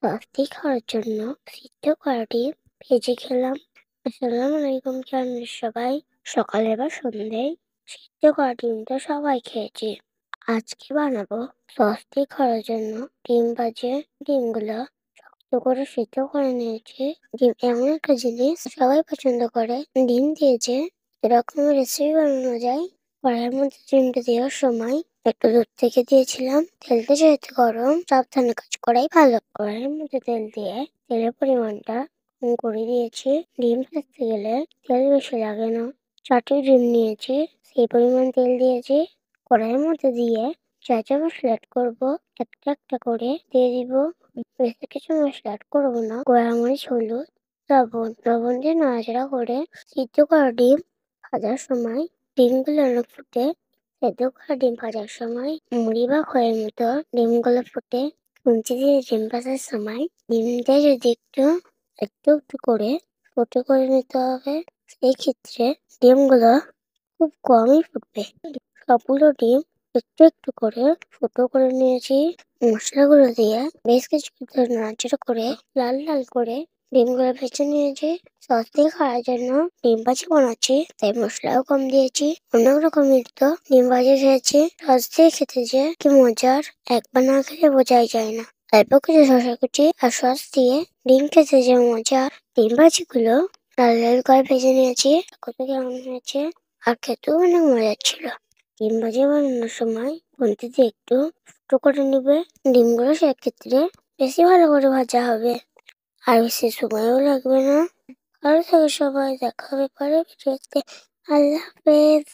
রাত্রি খাওয়ার জন্য সিদ্ধ করা ডিম ভেজে খেলাম। আসসালামু আলাইকুম, কেমন সবাই? সকালে বা সন্ধ্যায় সিদ্ধ করা ডিমটা সবাই খেয়েছি। আজকে বানাবো সস দিয়ে খাওয়ার জন্য ডিম ভাজে। ডিমগুলো শক্ত করে সিদ্ধ করে নিয়েছি। ডিম এমন একটা জিনিস সবাই পছন্দ করে। ডিম দিয়ে যে এরকম রেসিপি বানানো যায়। কড়াইয়ের মধ্যে ডিমটা দেওয়ার সময় একটু দুধ থেকে দিয়েছিলাম। তেলটা যেহেতু গরম, সাবধানে কাজ করাই ভালো। কড়াইয়ের মধ্যে তেল দিয়ে তেলের পরিমাণটা কম করে দিয়েছি। ডিম ভাজতে গেলে তেল বেশি লাগে না। 4টি ডিম নিয়েছি, সেই পরিমাণ তেল দিয়েছি। কড়াইয়ের মধ্যে দিয়ে যা যা মশলা অ্যাড করবো একটা একটা করে দিয়ে দিব। বেশি কিছু মশলা অ্যাড করবো না। গোড়ামরিচ, হলুদ, লবণ দিয়ে নাড়াচাড়া করে সিদ্ধ করা ডিম ভাজার সময় ডিমগুলো ফুটে সেদ্ধ করা ডিম ভাজার সময় মুড়ি বা খয়ের মতো ডিমগুলো ফুটে খুন্তি দিয়ে ডিম ভাজার সময় ডিমটা যদি একটু একটু একটু করে ফুটো করে নিতে হবে। সেই ক্ষেত্রে ডিমগুলো খুব কমই ফুটবে। সবগুলো ডিম একটু একটু করে ফুটো করে নিয়েছি। মশলাগুলো দিয়ে বেশ কিছুক্ষণ নাড়াচাড়া করে লাল লাল করে ডিমগুলো ভেজে নিয়েছি। সস দিয়ে খাওয়ার জন্য ডিম ভাজি বানাচ্ছি, তাই মশলাও কম দিয়েছি। অনেক রকমের তো ডিম ভাজি খেয়েছি। সস দিয়ে খেতে যে কি মজার, একবার না খেলে বোঝাই যায় না। অল্প কিছু শসা কুচি আর সস দিয়ে ডিম খেতে যে মজা। ডিম ভাজি গুলো লাল লাল করে ভেজে নিয়েছি। কত কেমন হয়েছে, আর খেতেও অনেক মজার ছিল। ডিম ভাজি বানানোর সময় খুন্তিতে একটু ফুটো করে নিবে। ডিমগুলো সেক্ষেত্রে বেশি ভালো করে ভাজা হবে, আর বেশি সময়ও লাগবে না। ভালো থাকে সবাই, দেখা হবে পরের ভিডিওতে। আল্লাহ হাফেজ।